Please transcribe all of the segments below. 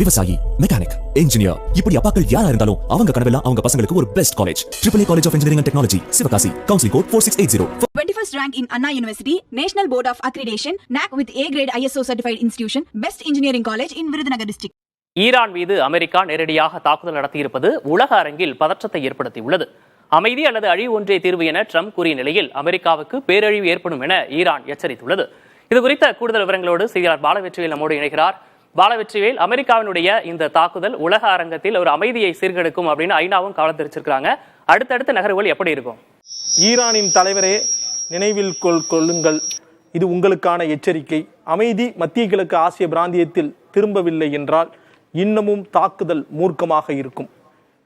விவசாயி, mechanic, engineer, இப்படி அப்பாக்கள் யாரா இருந்தாலும் அவங்க கனவெல்லாம் அவங்க பசங்களுக்கு ஒரு best college. AAA College of Engineering and Technology, Sivakasi. Counseling code 4680. 21st rank in Anna University, National Board of Accreditation, NAC with A grade ISO certified institution, best engineering college in Virudhunagar district. Iran மீது America நேரடியாக தாக்குதல் நடத்தியிருப்பது உலக அரங்கில் பதற்றத்தை ஏற்படுத்தியுள்ளது. அமைதி அல்லது அழிவு ஒன்றே தீர்வு என ட்ரம்ப் கூறிய நிலையில் அமெரிக்காவுக்கு பேரழிவு ஏற்படும் என ஈரான் எச்சரித்துள்ளது. இதுகுறித்த கூடுதல் விவரங்களோடு செய்தியாளர் பாலவெற்றிவேல் நம்மோடு இணைகிறார். பாலவெற்றிவேல், அமெரிக்காவினுடைய இந்த தாக்குதல் உலக அரங்கத்தில் ஒரு அமைதியை சீர்கெடுக்கும் அப்படின்னு ஐநாவும் கவலை தெரிவிச்சிருக்காங்க. அடுத்தடுத்த நகர்வுகள் எப்படி இருக்கும்? ஈரானின் தலைவரே, நினைவில் கொள்ளுங்கள், இது உங்களுக்கான எச்சரிக்கை. அமைதி மத்திய கிழக்கு ஆசிய பிராந்தியத்தில் திரும்பவில்லை என்றால் இன்னமும் தாக்குதல் மூர்க்கமாக இருக்கும்.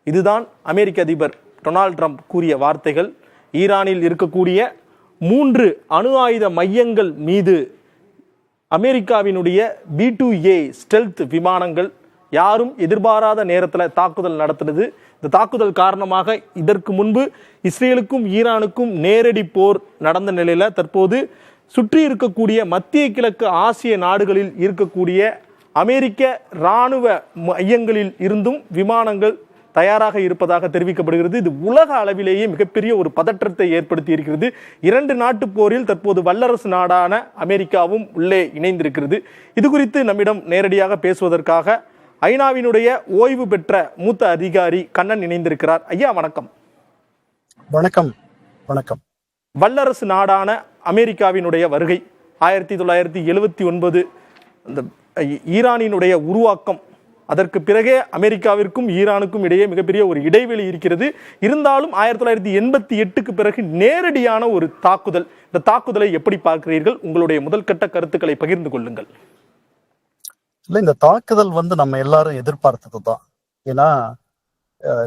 இதுதான் அமெரிக்க அதிபர் டொனால்ட் ட்ரம்ப் கூறிய வார்த்தைகள். ஈரானில் இருக்கக்கூடிய 3 அணு ஆயுத மையங்கள் மீது அமெரிக்காவினுடைய B-2A ஸ்டெல்த் விமானங்கள் யாரும் எதிர்பாராத நேரத்தில் தாக்குதல் நடத்துனது. இந்த தாக்குதல் காரணமாக இதற்கு முன்பு இஸ்ரேலுக்கும் ஈரானுக்கும் நேரடி போர் நடந்த நிலையில் தற்போது சுற்றி இருக்கக்கூடிய மத்திய கிழக்கு ஆசிய நாடுகளில் இருக்கக்கூடிய அமெரிக்க இராணுவ மையங்களில் இருந்தும் விமானங்கள் தயாராக இருப்பதாக தெரிவிக்கப்படுகிறது. இது உலக அளவிலேயே மிகப்பெரிய ஒரு பதற்றத்தை ஏற்படுத்தி இருக்கிறது. 2 நாட்டு போரில் தற்போது வல்லரசு நாடான அமெரிக்காவும் உள்ளே இணைந்திருக்கிறது. இது குறித்து நம்மிடம் நேரடியாக பேசுவதற்காக ஐநாவினுடைய ஓய்வு பெற்ற மூத்த அதிகாரி கண்ணன் இணைந்திருக்கிறார். ஐயா வணக்கம். வணக்கம். வணக்கம். வல்லரசு நாடான அமெரிக்காவினுடைய வருகை 1979 இந்த ஈரானினுடைய உருவாக்கம், அதற்கு பிறகே அமெரிக்காவிற்கும் ஈரானுக்கும் இடையே மிகப்பெரிய ஒரு இடைவெளி இருக்கிறது. இருந்தாலும் 1988க்கு பிறகு நேரடியான ஒரு தாக்குதல். இந்த தாக்குதலை எப்படி பார்க்கிறீர்கள்? உங்களுடைய முதல் கட்ட கருத்துக்களை பகிர்ந்து கொள்ளுங்கள். இல்ல, இந்த தாக்குதல் நம்ம எல்லாரும் எதிர்பார்த்தது தான். ஏன்னா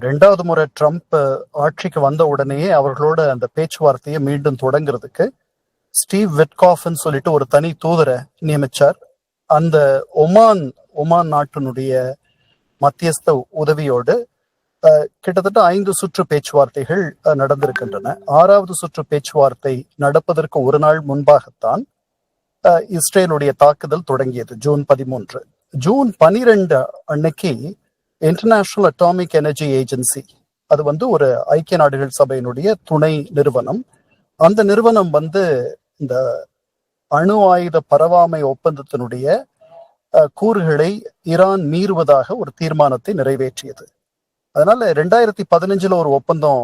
2வது முறை ட்ரம்ப் ஆட்சிக்கு வந்த உடனேயே அவர்களோட அந்த பேச்சுவார்த்தையை மீண்டும் தொடங்குறதுக்கு ஸ்டீவ் விட்காஃப்னு சொல்லிட்டு ஒரு தனி தூதரை நியமிச்சார். அந்த ஒமான் நாட்டினுடைய மத்தியஸ்த உதவியோடு கிட்டத்தட்ட 5 சுற்று பேச்சுவார்த்தைகள் நடந்திருக்கின்றன. 6வது சுற்று பேச்சுவார்த்தை நடப்பதற்கு ஒரு நாள் முன்பாகத்தான் இஸ்ரேலுடைய தாக்குதல் தொடங்கியது. ஜூன் 13. ஜூன் 12 அன்னைக்கு இன்டர்நேஷனல் அட்டாமிக் எனர்ஜி ஏஜென்சி, அது ஒரு ஐக்கிய நாடுகள் சபையினுடைய துணை நிறுவனம். அந்த நிறுவனம் இந்த அணு ஆயுத பரவாமை ஒப்பந்தத்தினுடைய கூறுகளை ஈரான் மீறுவதாக ஒரு தீர்மானத்தை நிறைவேற்றியது. அதனால 2015 ஒரு ஒப்பந்தம்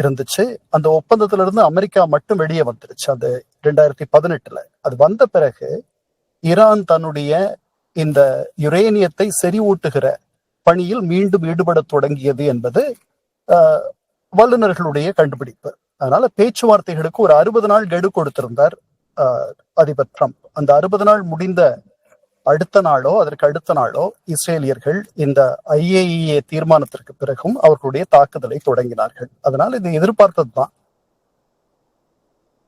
இருந்துச்சு. அந்த ஒப்பந்தத்திலிருந்து அமெரிக்கா மட்டும் வெளியே வந்துருச்சு. அது 2018. அது வந்த பிறகு ஈரான் தன்னுடைய இந்த யுரேனியத்தை செறிவூட்டுகிற பணியில் மீண்டும் ஈடுபட தொடங்கியது என்பது வல்லுநர்களுடைய கண்டுபிடிப்பு. அதனால பேச்சுவார்த்தைகளுக்கு ஒரு 60 நாள் கெடு கொடுத்திருந்தார் அதிபர் ட்ரம்ப். அந்த 60 நாள் முடிந்த அடுத்த நாளோ அதற்கு அடுத்த நாளோ இஸ்ரேலியர்கள் இந்த IAEA தீர்மானத்திற்கு பிறகும் அவர்களுடைய தாக்குதலை தொடங்கினார்கள். அதனால இது எதிர்பார்த்தது தான்.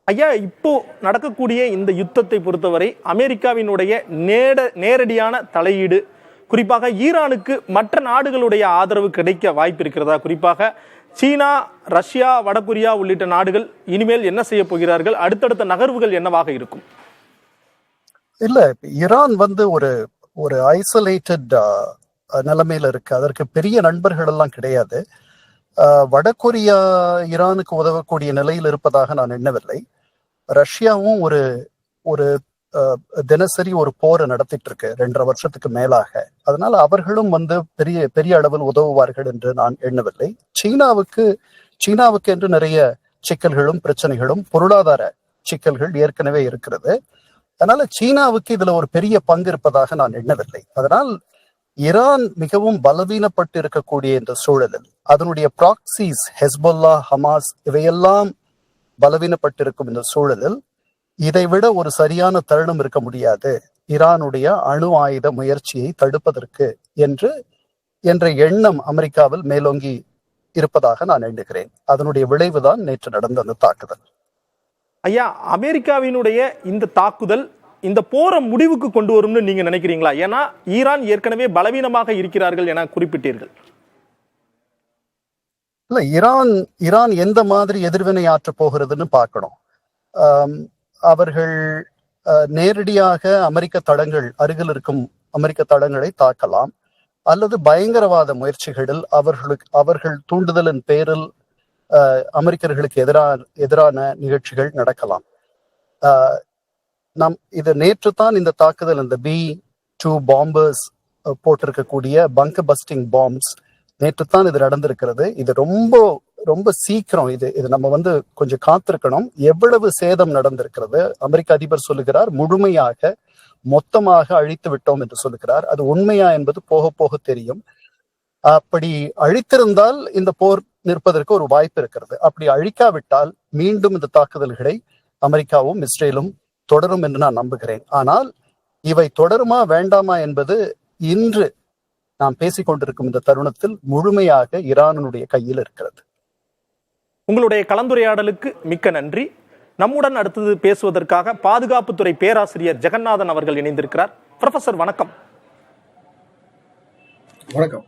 ஐயா, இப்போ நடக்கக்கூடிய இந்த யுத்தத்தை பொறுத்தவரை அமெரிக்காவினுடைய நேரடியான தலையீடு, குறிப்பாக ஈரானுக்கு மற்ற நாடுகளுடைய ஆதரவு கிடைக்க வாய்ப்பு இருக்கிறதா? குறிப்பாக சீனா, ரஷ்யா, வடகொரியா உள்ளிட்ட நாடுகள் இனிமேல் என்ன செய்ய போகிறார்கள்? அடுத்தடுத்த நகர்வுகள் என்னவாக இருக்கும்? இல்ல, ஈரான் ஒரு ஐசோலேட்டட் நிலைமையில இருக்கு. அதற்கு பெரிய நண்பர்கள் எல்லாம் கிடையாது. வடகொரியா ஈரானுக்கு உதவக்கூடிய நிலையில் இருப்பதாக நான் எண்ணவில்லை. ரஷ்யாவும் ஒரு தினசரி ஒரு போரை நடத்திட்டு இருக்கு 2.5 வருஷத்துக்கு மேலாக. அதனால அவர்களும் பெரிய அளவில் உதவுவார்கள் என்று நான் எண்ணவில்லை. சீனாவுக்கு என்று நிறைய சிக்கல்களும் பிரச்சனைகளும் பொருளாதார சிக்கல்கள் ஏற்கனவே இருக்கிறது. அதனால சீனாவுக்கு இதுல ஒரு பெரிய பங்கு இருப்பதாக நான் எண்ணவில்லை. அதனால் ஈரான் மிகவும் பலவீனப்பட்டு இருக்கக்கூடிய இந்த சூழலில் அதனுடைய ப்ராக்சிஸ் ஹெஸ்பொல்லா, ஹமாஸ் இவையெல்லாம் பலவீனப்பட்டிருக்கும் இந்த சூழலில் இதை விட ஒரு சரியான தருணம் இருக்க முடியாது ஈரானுடைய அணு ஆயுத முயற்சியை தடுப்பதற்கு என்ற எண்ணம் அமெரிக்காவில் மேலோங்கி இருப்பதாக நான் எண்ணுகிறேன். அதனுடைய விளைவுதான் நேற்று நடந்த அந்த தாக்குதல். ஐயா, அமெரிக்காவினுடைய இந்த தாக்குதல் இந்த போரை முடிவுக்கு கொண்டு வரும்னு நீங்க நினைக்கிறீங்களா? ஏன்னா ஈரான் ஏற்கனவே பலவீனமாக இருக்கிறார்கள் என குறிப்பிட்டீர்கள். இல்ல, ஈரான் எந்த மாதிரி எதிர்வினை ஆற்ற போகிறதுன்னு பார்க்கணும். அவர்கள் நேரடியாக அமெரிக்க தளங்கள் அருகில் இருக்கும் அமெரிக்க தளங்களை தாக்கலாம், அல்லது பயங்கரவாத முயற்சிகளில் அவர்கள் தூண்டுதலின் பேரில் அமெரிக்கர்களுக்கு எதிரான நிகழ்ச்சிகள் நடக்கலாம். இது நேற்று தான் இந்த தாக்குதல், இந்த B-2 பாம்பர்ஸ் போட்டிருக்கக்கூடிய பங்கர் பஸ்டிங் பாம்ஸ், நேற்று தான் இது நடந்திருக்கிறது. இது ரொம்ப ரொம்ப சீக்கிரம், இது நம்ம கொஞ்சம் காத்திருக்கணும். எவ்வளவு சேதம் நடந்திருக்கிறது? அமெரிக்க அதிபர் சொல்லுகிறார், முழுமையாக மொத்தமாக அழித்து விட்டோம் என்று சொல்லுகிறார். அது உண்மையா என்பது போக போக தெரியும். அப்படி அழித்திருந்தால் இந்த போர் நிற்பதற்கு ஒரு வாய்ப்பு இருக்கிறது. அப்படி அழிக்காவிட்டால் மீண்டும் இந்த தாக்குதல்களை அமெரிக்காவும் இஸ்ரேலும் தொடரும் என்று நான் நம்புகிறேன். ஆனால் இவை தொடருமா வேண்டாமா என்பது இன்று நாம் பேசிக்கொண்டிருக்கும் இந்த தருணத்தில் முழுமையாக ஈரானுடைய கையில் இருக்கிறது. உங்களுடைய கலந்துரையாடலுக்கு மிக்க நன்றி. நம்முடன் அடுத்தது பேசுவதற்காக பாதுகாப்புத்துறை பேராசிரியர் ஜெகநாதன் அவர்கள் இணைந்திருக்கிறார். ப்ரொஃபசர் வணக்கம். வணக்கம்.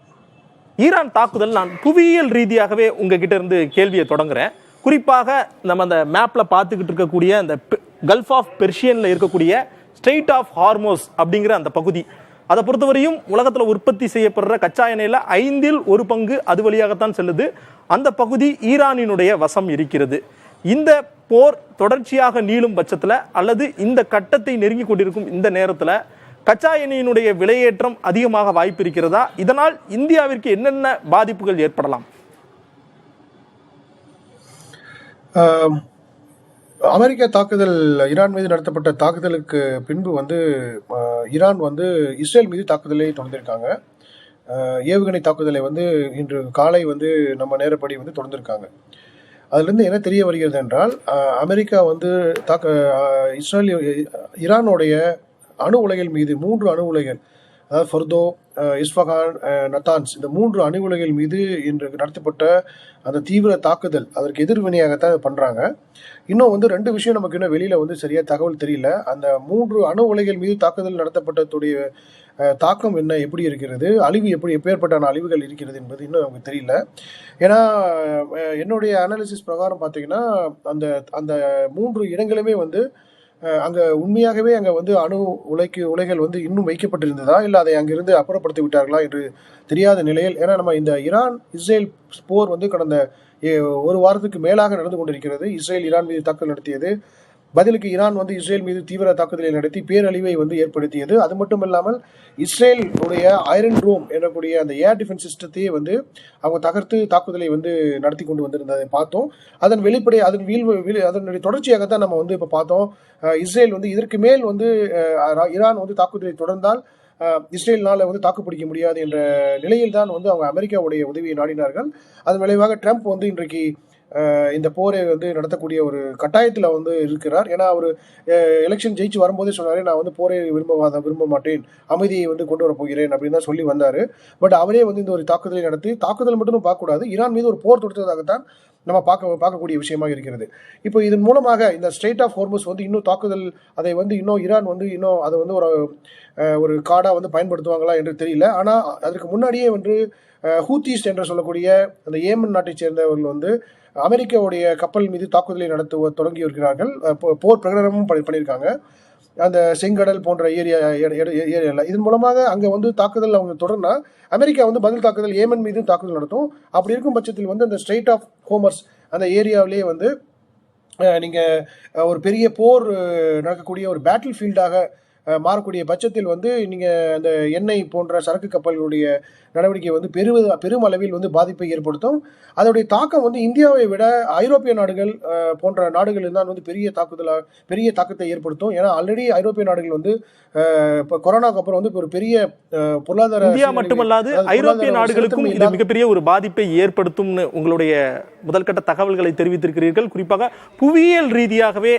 ஈரான் தாக்குதல், நான் புவியியல் ரீதியாகவே உங்ககிட்ட இருந்து கேள்வியை தொடங்குறேன். குறிப்பாக நம்ம அந்த மேப்ல பார்த்துக்கிட்டு இருக்கக்கூடிய அந்த கல்ஃப் ஆஃப் பெர்ஷியன்ல இருக்கக்கூடிய ஸ்ட்ரெய்ட் ஆஃப் ஹார்மோஸ் அப்படிங்கிற அந்த பகுதி, அதை பொறுத்தவரையும் உலகத்தில் உற்பத்தி செய்யப்படுற கச்சா எண்ணெயில் 1/5 அது வழியாகத்தான் செல்லுது. அந்த பகுதி ஈரானினுடைய வசம் இருக்கிறது. இந்த போர் தொடர்ச்சியாக நீளும் பட்சத்தில், அல்லது இந்த கட்டத்தை நெருங்கி கொண்டிருக்கும் இந்த நேரத்தில் கச்சா எண்ணெயினுடைய விலையேற்றம் அதிகமாக வாய்ப்பு இருக்கிறதா? இதனால் இந்தியாவிற்கு என்னென்ன பாதிப்புகள் ஏற்படலாம்? அமெரிக்க தாக்குதல், ஈரான் மீது நடத்தப்பட்ட தாக்குதலுக்கு பின்பு ஈரான் இஸ்ரேல் மீது தாக்குதலை தொடர்ந்திருக்காங்க. ஏவுகணை தாக்குதலை இன்று காலை நம்ம நேரப்படி தொடர்ந்திருக்காங்க. அதுலேருந்து என்ன தெரிய வருகிறது என்றால், அமெரிக்கா ஈரானுடைய அணு உலைகள் மீது 3 அணு உலைகள், அதாவது ஃபர்தோ, இஸ்ஃபகான், நத்தான்ஸ், இந்த 3 அணு உலைகள் மீது இன்று நடத்தப்பட்ட அந்த தீவிர தாக்குதல், அதற்கு எதிர்வினையாகத்தான் பண்றாங்க. இன்னும் 2 விஷயம் நமக்கு இன்னும் வெளியில சரியா தகவல் தெரியல. அந்த 3 அணு உலைகள் மீது தாக்குதல் நடத்தப்பட்டதுடைய தாக்கம் என்ன, எப்படி இருக்கிறது, அழிவு எப்பேற்பட்டான அழிவுகள் இருக்கிறது என்பது இன்னும் நமக்கு தெரியல. ஏன்னா என்னுடைய அனாலிசிஸ் பிரகாரம் பார்த்தீங்கன்னா, அந்த 3 இடங்களுமே அங்க உண்மையாகவே அங்க அணு உலைகள் இன்னும் வைக்கப்பட்டிருந்ததா, இல்லை அதை அங்கிருந்து அப்புறப்படுத்தி விட்டார்களா என்று தெரியாத நிலையில், ஏன்னா நம்ம இந்த ஈரான் இஸ்ரேல் போர் கடந்த 1 வாரத்துக்கு மேலாக நடந்து கொண்டிருக்கிறது. இஸ்ரேல் ஈரான் மீது தாக்குதல் நடத்தியது, பதிலுக்கு ஈரான் இஸ்ரேல் மீது தீவிர தாக்குதலை நடத்தி பேரழிவை ஏற்படுத்தியது. அது மட்டும் இல்லாமல் இஸ்ரேல் உடைய ஐரன் டோம் எனக்கூடிய அந்த ஏர் டிஃபென்ஸ் சிஸ்டத்தையே அவங்க தகர்த்து தாக்குதலை நடத்தி கொண்டு வந்திருந்ததை பார்த்தோம். அதன் வெளிப்படை, அதனுடைய தொடர்ச்சியாகத்தான் நம்ம இப்ப பார்த்தோம். இஸ்ரேல் இதற்கு மேல் ஈரான் தாக்குதலை தொடர்ந்தால் இஸ்ரேல்னால தாக்குப்பிடிக்க முடியாது என்ற நிலையில் தான் அவங்க அமெரிக்காவுடைய உதவியை நாடினார்கள். அதன் விளைவாக ட்ரம்ப் இன்றைக்கு இந்த போரை நடத்தக்கூடிய ஒரு கட்டாயத்தில் இருக்கிறார். ஏன்னா அவர் எலெக்ஷன் ஜெயிச்சு வரும்போதே சொன்னாரு, நான் போரை விரும்ப மாட்டேன், அமைதியை கொண்டு வர போகிறேன் அப்படின்னு தான் சொல்லி வந்தாரு. பட் அவரே இந்த ஒரு தாக்குதலை நடத்தி, தாக்குதல் மட்டும் பார்க்கக்கூடாது, ஈரான் மீது ஒரு போர் தொடுத்ததாகத்தான் நம்ம பார்க்கக்கூடிய விஷயமாக இருக்கிறது. இப்போ இதன் மூலமாக இந்த ஸ்ட்ரெய்ட் ஆஃப் ஹார்மஸ் இன்னும் தாக்குதல், அதை இன்னும் ஈரான் இன்னும் அதை ஒரு காடா பயன்படுத்துவாங்களா என்று தெரியல. ஆனா அதற்கு முன்னாடியே ஹூத்திஸ் என்று சொல்லக்கூடிய அந்த ஏமன் நாட்டை சேர்ந்தவர்கள் அமெரிக்காவுடைய கப்பல் மீது தாக்குதலை நடத்த தொடங்கி இருக்கிறார்கள். போர் பிரகடனமும் பண்ணியிருக்காங்க அந்த செங்கடல் போன்ற ஏரியாவில். இதன் மூலமாக அங்கே தாக்குதல் அவங்க தொடர்னா அமெரிக்கா பதில் தாக்குதல் ஏமன் மீது தாக்குதல் நடத்தும். அப்படி இருக்கும் பட்சத்தில் அந்த ஸ்ட்ரெய்ட் ஆஃப் ஹார்மஸ் அந்த ஏரியாவிலேயே நீங்க ஒரு பெரிய போர் நடக்கக்கூடிய ஒரு பேட்டில் ஃபீல்டாக மாறக்கூடிய பட்சத்தில் நீங்க அந்த எண்ணெய் போன்ற சரக்கு கப்பல்களுடைய நடவடிக்கை பெரும் அளவில் பாதிப்பை ஏற்படுத்தும். அதோடைய தாக்கம் இந்தியாவை விட ஐரோப்பிய நாடுகள் போன்ற நாடுகளில் தான் பெரிய தாக்கத்தை ஏற்படுத்தும். ஏன்னா ஆல்ரெடி ஐரோப்பிய நாடுகள் இப்போ கொரோனாக்கு அப்புறம் ஒரு பெரிய பொருளாதார, இந்தியா மட்டுமல்லாது ஐரோப்பிய நாடுகளுக்கும் இது மிகப்பெரிய ஒரு பாதிப்பை ஏற்படுத்தும் உங்களுடைய முதல்கட்ட தகவல்களை தெரிவித்திருக்கிறீர்கள். குறிப்பாக புவியியல் ரீதியாகவே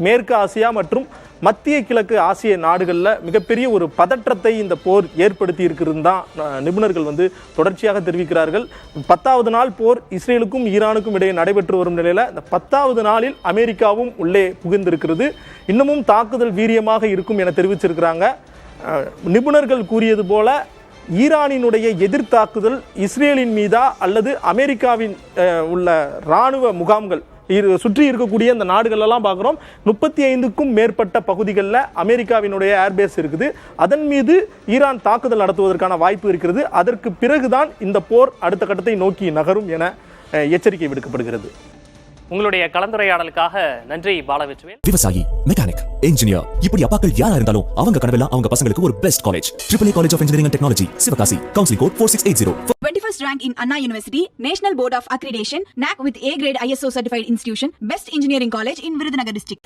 மேற்கு ஆசியா மற்றும் மத்திய கிழக்கு ஆசிய நாடுகளில் மிகப்பெரிய ஒரு பதற்றத்தை இந்த போர் ஏற்படுத்தி இருக்கிறது தான் நிபுணர்கள் தொடர்ச்சியாக தெரிவிக்கிறார்கள். 10வது நாள் போர் இஸ்ரேலுக்கும் ஈரானுக்கும் இடையே நடைபெற்று வரும் நிலையில் இந்த 10வது நாளில் அமெரிக்காவும் உள்ளே புகுந்திருக்கிறது. இன்னமும் தாக்குதல் வீரியமாக இருக்கும் என தெரிவிச்சிருக்கிறாங்க. நிபுணர்கள் கூறியது போல ஈரானினுடைய எதிர்த்தாக்குதல் இஸ்ரேலின் மீதா அல்லது அமெரிக்காவின் உள்ள இராணுவ முகாம்கள் சுற்றி இருக்கக்கூடிய இந்த நாடுகள் எல்லாம் பார்க்குறோம் 35க்கும் மேற்பட்ட பகுதிகளில் அமெரிக்காவினுடைய ஏர்பேஸ் இருக்குது. அதன் மீது ஈரான் தாக்குதல் நடத்துவதற்கான வாய்ப்பு இருக்கிறது. அதற்கு பிறகுதான் இந்த போர் அடுத்த கட்டத்தை நோக்கி நகரும் என எச்சரிக்கை விடுக்கப்படுகிறது. உங்களுடைய கலந்துரையாடலுக்காக நன்றி பாலவெச்சுவேல். விவசாயி, மெக்கானிக், இன்ஜினியர், இப்படி அப்பாக்கள் யாரா இருந்தாலும் அவங்க கனவெல்லாம் அவங்க பசங்களுக்கு ஒரு best college. AAA college of engineering and technology, Sivakasi. Counselling code 4680. 21st rank in Anna University, National Board of Accreditation, NAC with A grade ISO certified institution, best engineering college in Virudhunagar district.